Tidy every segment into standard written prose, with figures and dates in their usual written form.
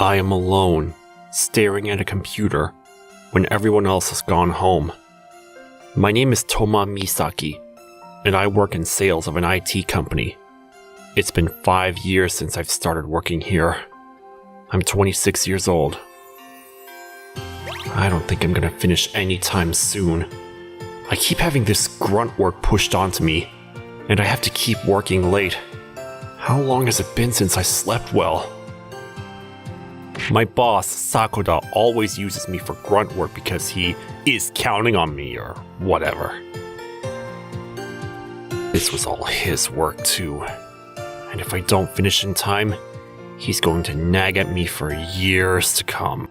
I am alone, staring at a computer, when everyone else has gone home. My name is Toma Misaki, and I work in sales of an IT company. It's been 5 years since I've started working here. I'm 26 years old. I don't think I'm gonna finish anytime soon. I keep having this grunt work pushed onto me, and I have to keep working late. How long has it been since I slept well? My boss, Sakoda, always uses me for grunt work because he is counting on me or whatever. This was all his work too. And if I don't finish in time, he's going to nag at me for years to come.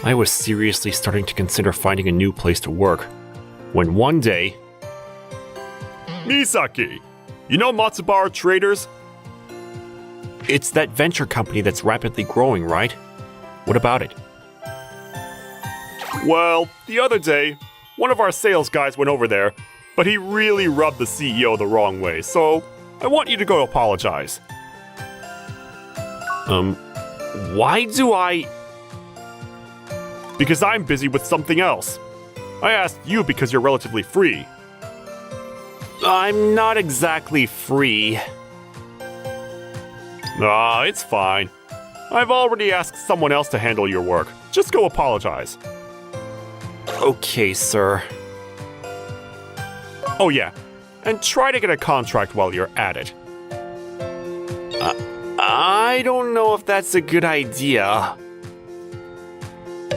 I was seriously starting to consider finding a new place to work, when one day... Misaki, you know Matsubara Traders? It's that venture company that's rapidly growing, right? What about it? Well, the other day, one of our sales guys went over there, but he really rubbed the CEO the wrong way, so I want you to go apologize. Why do I... Because I'm busy with something else. I asked you because you're relatively free. I'm not exactly free. It's fine. I've already asked someone else to handle your work. Just go apologize. Okay, sir. Oh yeah, and try to get a contract while you're at it. I don't know if that's a good idea.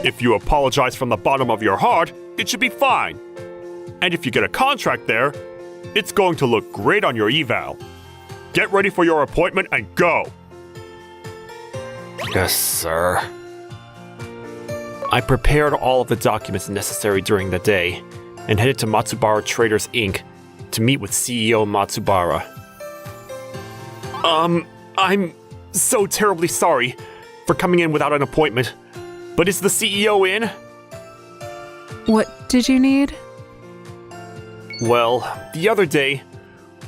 If you apologize from the bottom of your heart, it should be fine. And if you get a contract there, it's going to look great on your eval. Get ready for your appointment and go! Yes, sir. I prepared all of the documents necessary during the day and headed to Matsubara Traders Inc. to meet with CEO Matsubara. I'm so terribly sorry for coming in without an appointment, but is the CEO in? What did you need? Well, the other day,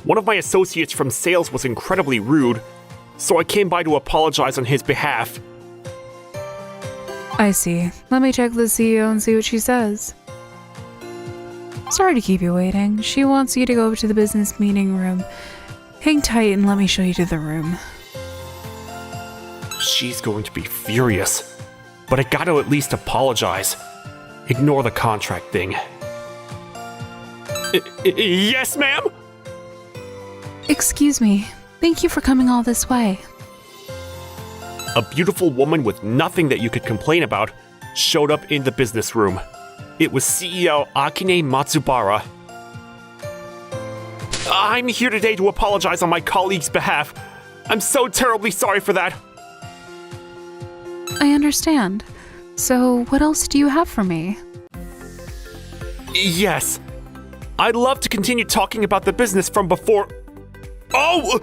one of my associates from sales was incredibly rude, so I came by to apologize on his behalf. I see. Let me check the CEO and see what she says. Sorry to keep you waiting. She wants you to go over to the business meeting room. Hang tight and let me show you to the room. She's going to be furious, but I gotta at least apologize. Ignore the contract thing. Yes, ma'am? Excuse me. Thank you for coming all this way. A beautiful woman with nothing that you could complain about showed up in the business room. It was CEO Akine Matsubara. I'm here today to apologize on my colleague's behalf. I'm so terribly sorry for that. I understand. So, what else do you have for me? Yes. I'd love to continue talking about the business from before... Oh!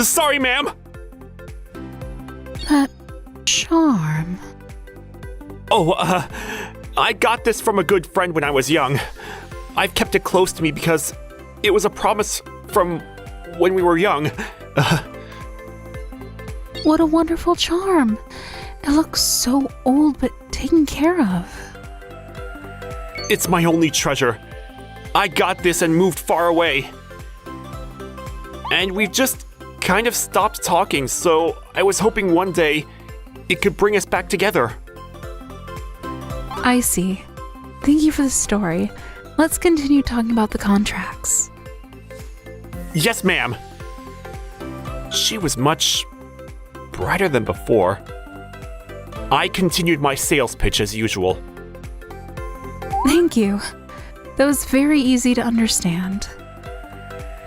Sorry, ma'am. That charm. Oh, I got this from a good friend when I was young. I've kept it close to me because it was a promise from when we were young. What a wonderful charm. It looks so old but taken care of. It's my only treasure. I got this and moved far away. And we've just kind of stopped talking, so I was hoping one day it could bring us back together. I see. Thank you for the story. Let's continue talking about the contracts. Yes, ma'am. She was much brighter than before. I continued my sales pitch as usual. Thank you. That was very easy to understand.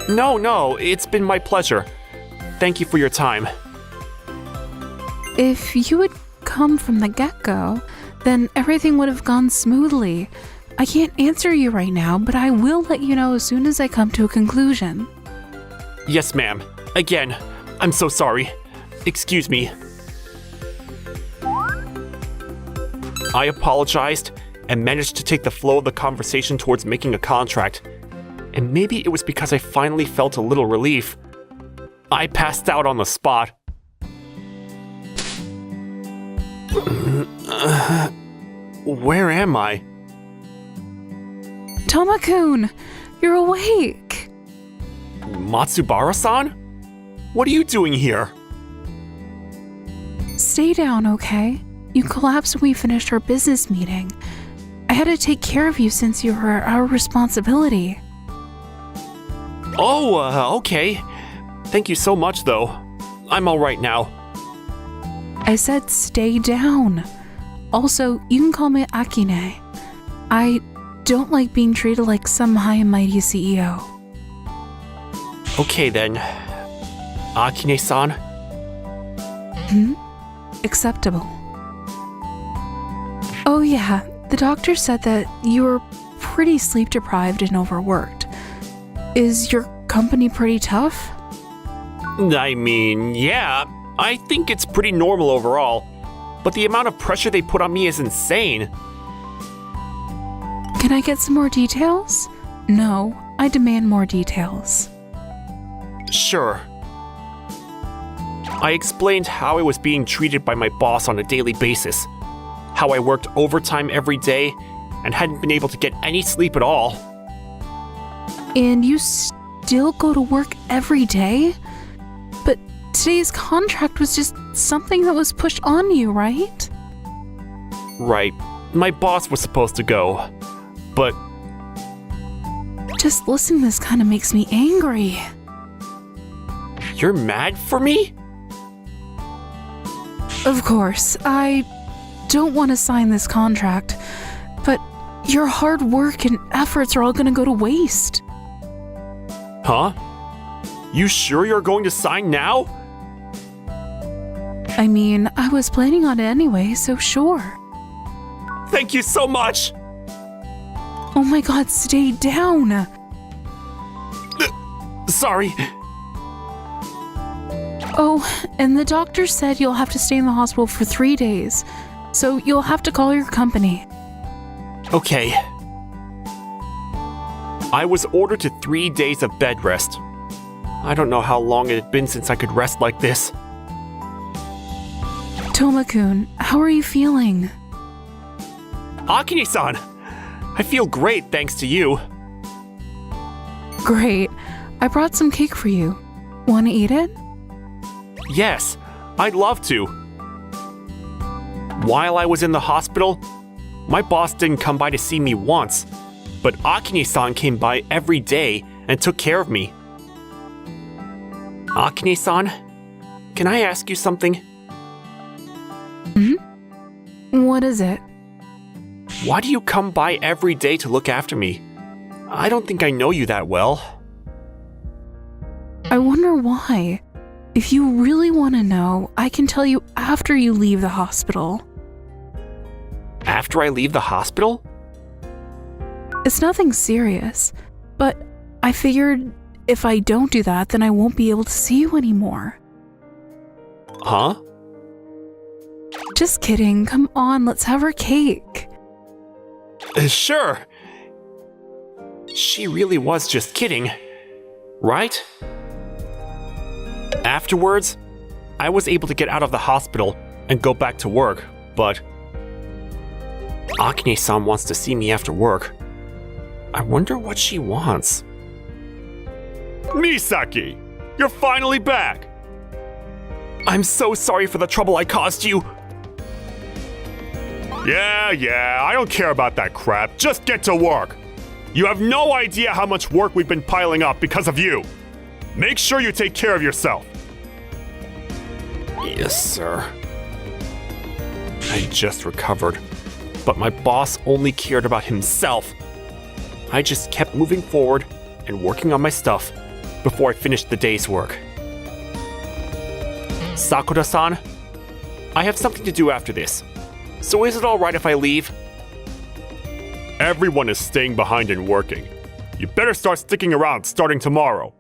No, it's been my pleasure. Thank you for your time. If you had come from the get-go, then everything would have gone smoothly. I can't answer you right now, but I will let you know as soon as I come to a conclusion. Yes, ma'am. Again, I'm so sorry. Excuse me. I apologized and managed to take the flow of the conversation towards making a contract. And maybe it was because I finally felt a little relief. I passed out on the spot. Where am I? Toma-kun, you're awake. Matsubara-san? What are you doing here? Stay down, okay? You collapsed when we finished our business meeting. I had to take care of you since you were our responsibility. Oh, okay. Thank you so much, though. I'm all right now. I said stay down. Also, you can call me Akine. I don't like being treated like some high and mighty CEO. Okay, then. Akine-san? Acceptable. Oh yeah, the doctor said that you were pretty sleep deprived and overworked. Is your company pretty tough? I mean, yeah. I think it's pretty normal overall. But the amount of pressure they put on me is insane. Can I get some more details? No, I demand more details. Sure. I explained how I was being treated by my boss on a daily basis, how I worked overtime every day and hadn't been able to get any sleep at all. And you still go to work every day? But today's contract was just something that was pushed on you, right? Right. My boss was supposed to go, but Just listening to this kind of makes me angry. you're mad for me? Of course, I don't want to sign this contract, but your hard work and efforts are all gonna go to waste. Huh? You sure you're going to sign now? I mean, I was planning on it anyway, so sure. Thank you so much! Oh my god, stay down! Sorry. Oh, and the doctor said you'll have to stay in the hospital for 3 days, so you'll have to call your company. Okay. I was ordered to 3 days of bed rest. I don't know how long it had been since I could rest like this. Toma-kun, how are you feeling? Akine-san! I feel great thanks to you. Great. I brought some cake for you. Wanna eat it? Yes, I'd love to. While I was in the hospital, my boss didn't come by to see me once, but Akine-san came by every day and took care of me. Akine-san, can I ask you something? What is it? Why do you come by every day to look after me? I don't think I know you that well. I wonder why. If you really want to know, I can tell you after you leave the hospital. After I leave the hospital? It's nothing serious, but I figured if I don't do that, then I won't be able to see you anymore. Huh? Just kidding. Come on, let's have our cake. Sure. She really was just kidding, right? Afterwards, I was able to get out of the hospital and go back to work, but Akine-san wants to see me after work. I wonder what she wants. Misaki, you're finally back! I'm so sorry for the trouble I caused you. Yeah, I don't care about that crap. Just get to work. You have no idea how much work we've been piling up because of you. Make sure you take care of yourself. Yes, sir. I just recovered, but my boss only cared about himself. I just kept moving forward and working on my stuff before I finished the day's work. Sakura-san, I have something to do after this. So is it alright if I leave? Everyone is staying behind and working. You better start sticking around starting tomorrow.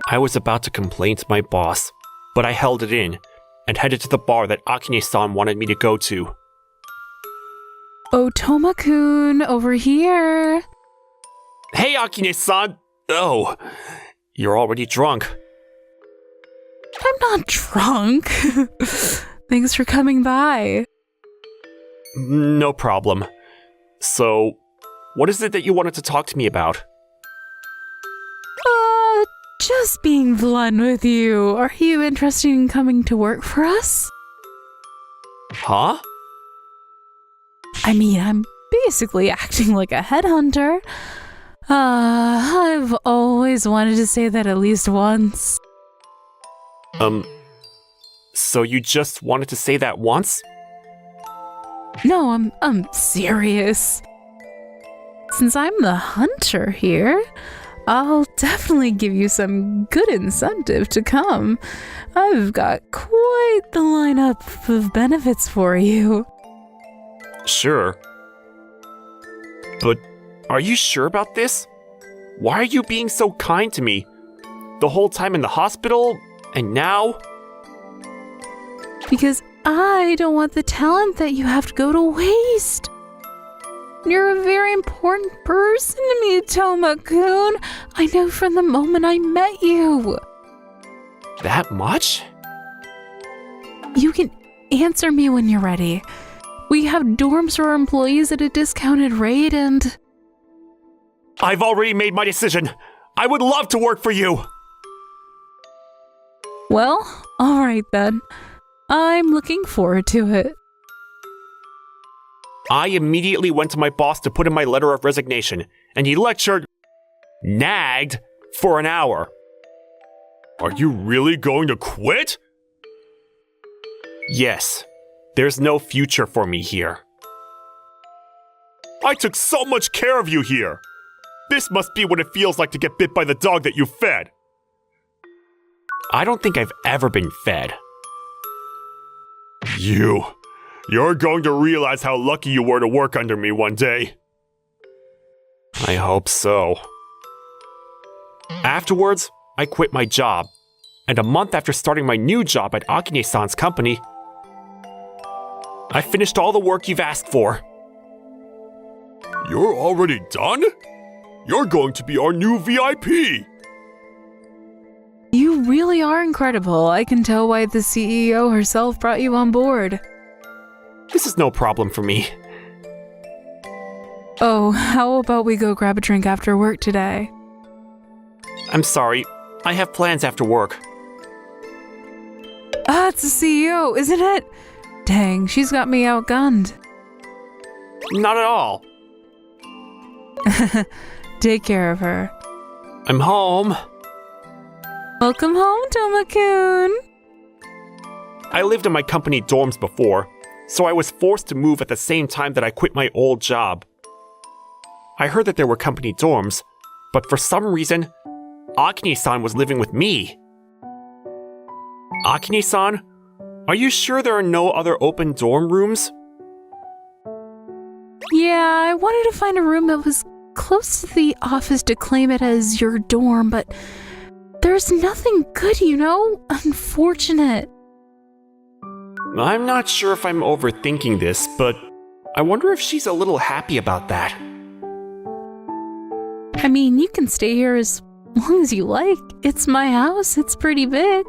I was about to complain to my boss, but I held it in and headed to the bar that Akine-san wanted me to go to. Oh, Toma-kun, over here. Hey, Akine-san! Oh, you're already drunk. I'm not drunk. Thanks for coming by. No problem. So, what is it that you wanted to talk to me about? Just being blunt with you. Are you interested in coming to work for us? Huh? I mean, I'm basically acting like a headhunter. I've always wanted to say that at least once. So you just wanted to say that once? No, I'm serious. Since I'm the hunter here, I'll definitely give you some good incentive to come. I've got quite the lineup of benefits for you. Sure. But are you sure about this? Why are you being so kind to me? The whole time in the hospital, and now? Because I don't want the talent that you have to go to waste. You're a very important person to me, Toma-kun. I know from the moment I met you. That much? You can answer me when you're ready. We have dorms for our employees at a discounted rate and... I've already made my decision. I would love to work for you. Well, alright then. I'm looking forward to it. I immediately went to my boss to put in my letter of resignation, and he nagged for an hour. Are you really going to quit? Yes. There's no future for me here. I took so much care of you here. This must be what it feels like to get bit by the dog that you fed. I don't think I've ever been fed. You're going to realize how lucky you were to work under me one day. I hope so. Afterwards, I quit my job, and a month after starting my new job at Akine-san's company, I finished all the work you've asked for. You're already done? You're going to be our new VIP! You really are incredible. I can tell why the CEO herself brought you on board. This is no problem for me. Oh, how about we go grab a drink after work today? I'm sorry. I have plans after work. Ah, it's the CEO, isn't it? Dang, she's got me outgunned. Not at all. Take care of her. I'm home. Welcome home, Toma-kun. I lived in my company dorms before, so I was forced to move at the same time that I quit my old job. I heard that there were company dorms, but for some reason, Akine-san was living with me. Akine-san, are you sure there are no other open dorm rooms? Yeah, I wanted to find a room that was close to the office to claim it as your dorm, but there's nothing good, you know? Unfortunate. I'm not sure if I'm overthinking this, but I wonder if she's a little happy about that. I mean, you can stay here as long as you like. It's my house, it's pretty big.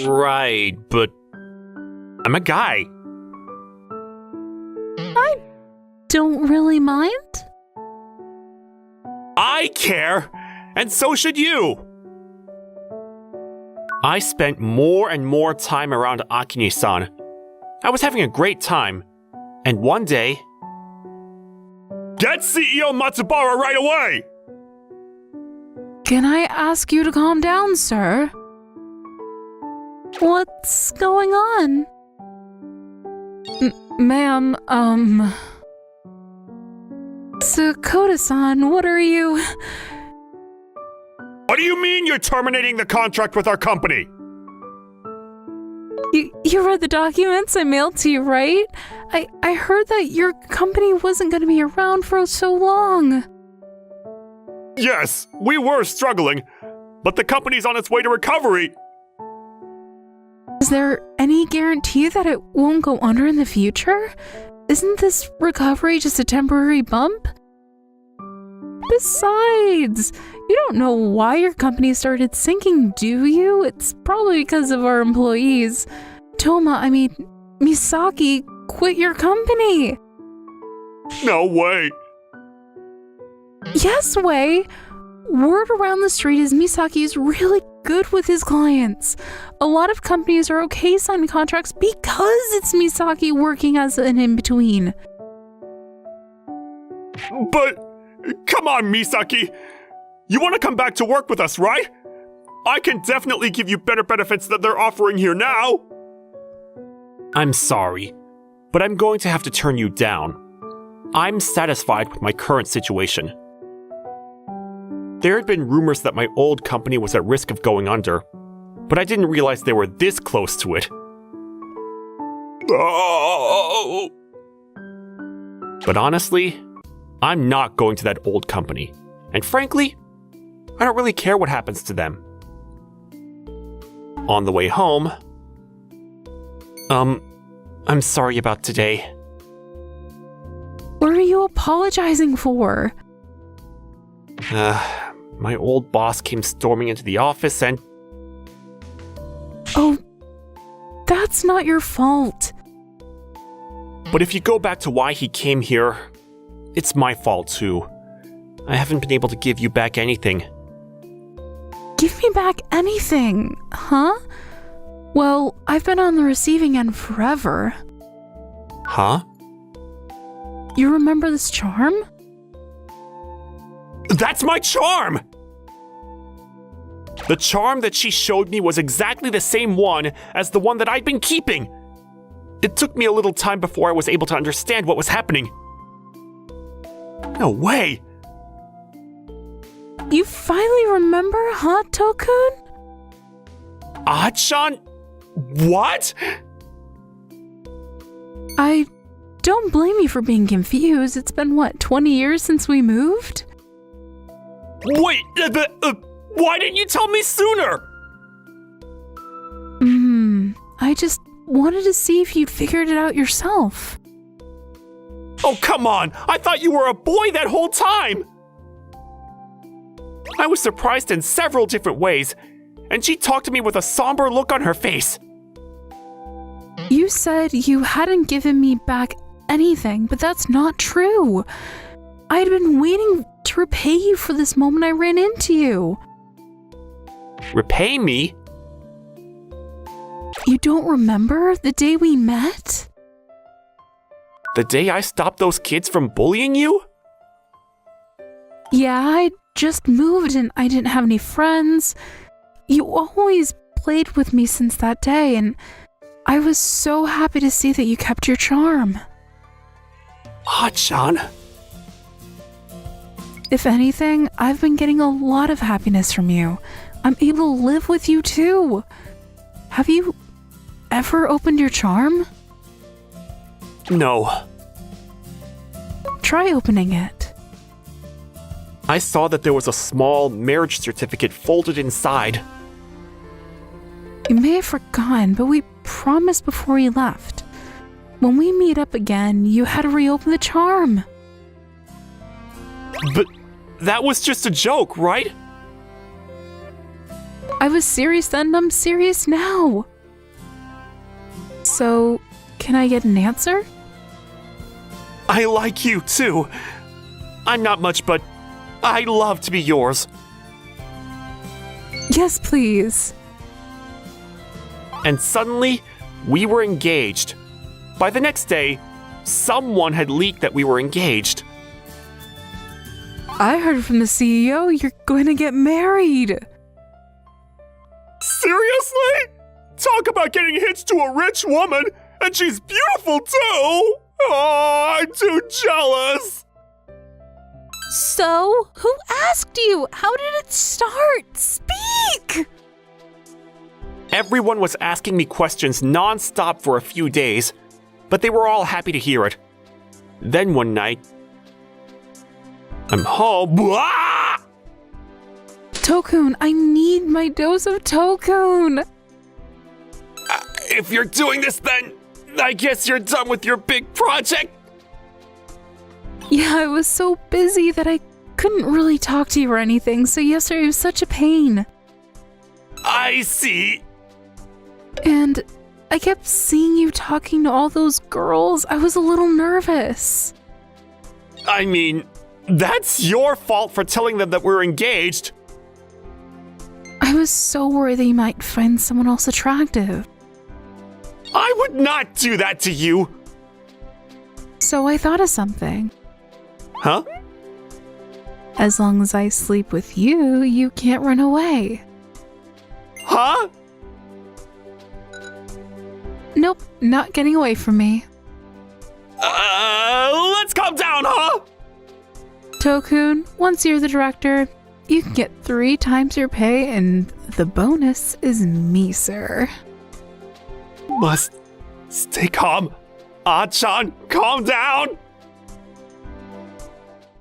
Right, but I'm a guy. I don't really mind. I care, and so should you. I spent more and more time around Akine-san. I was having a great time, and one day... Get CEO Matsubara right away! Can I ask you to calm down, sir? What's going on? Ma'am, Sakota-san, what are you... What do you mean you're terminating the contract with our company? You read the documents I mailed to you, right? I heard that your company wasn't going to be around for so long. Yes, we were struggling, but the company's on its way to recovery. Is there any guarantee that it won't go under in the future? Isn't this recovery just a temporary bump? Besides, you don't know why your company started sinking, do you? It's probably because of our employees. Misaki quit your company. No way. Yes, Wei. Word around the street is Misaki is really good with his clients. A lot of companies are okay signing contracts because it's Misaki working as an in-between. But, come on, Misaki. You want to come back to work with us, right? I can definitely give you better benefits than they're offering here now. I'm sorry, but I'm going to have to turn you down. I'm satisfied with my current situation. There had been rumors that my old company was at risk of going under, but I didn't realize they were this close to it. Oh. But honestly, I'm not going to that old company. And frankly, I don't really care what happens to them. On the way home, I'm sorry about today. What are you apologizing for? My old boss came storming into the office and... Oh, that's not your fault. But if you go back to why he came here, it's my fault too. I haven't been able to give you back anything. Give me back anything, huh? Well, I've been on the receiving end forever. Huh? You remember this charm? That's my charm! The charm that she showed me was exactly the same one as the one that I'd been keeping. It took me a little time before I was able to understand what was happening. No way! You finally remember, huh, Tokun? Ah-chan? What? I don't blame you for being confused. It's been, 20 years since we moved? Wait, why didn't you tell me sooner? I just wanted to see if you'd figured it out yourself. Oh, come on! I thought you were a boy that whole time! I was surprised in several different ways, and she talked to me with a somber look on her face. You said you hadn't given me back anything, but that's not true. I'd been waiting to repay you for this moment I ran into you. Repay me? You don't remember the day we met? The day I stopped those kids from bullying you? Yeah, I just moved and I didn't have any friends. You always played with me since that day, and I was so happy to see that you kept your charm. Ah-chan. If anything, I've been getting a lot of happiness from you. I'm able to live with you too. Have you ever opened your charm? No. Try opening it. I saw that there was a small marriage certificate folded inside. You may have forgotten, but we promised before you left. When we meet up again, you had to reopen the charm. But that was just a joke, right? I was serious then, and I'm serious now. So, can I get an answer? I like you too. I'm not much, but I'd love to be yours. Yes, please. And suddenly, we were engaged. By the next day, someone had leaked that we were engaged. I heard from the CEO you're going to get married. Seriously? Talk about getting hitched to a rich woman, and she's beautiful too! Oh, I'm too jealous! So, who asked you? How did it start? Speak! Everyone was asking me questions non-stop for a few days, but they were all happy to hear it. Then one night, I'm home. Ah! Tokun, I need my dose of Tokun. If you're doing this, then I guess you're done with your big project. Yeah, I was so busy that I couldn't really talk to you or anything, so yesterday was such a pain. I see. And I kept seeing you talking to all those girls. I was a little nervous. I mean, that's your fault for telling them that we're engaged. I was so worried that you might find someone else attractive. I would not do that to you. So I thought of something. Huh? As long as I sleep with you, you can't run away. Huh? Nope, not getting away from me. Let's calm down, huh? Tokun, once you're the director, you can get 3 times your pay, and the bonus is me, sir. Must stay calm. Ah-chan, calm down.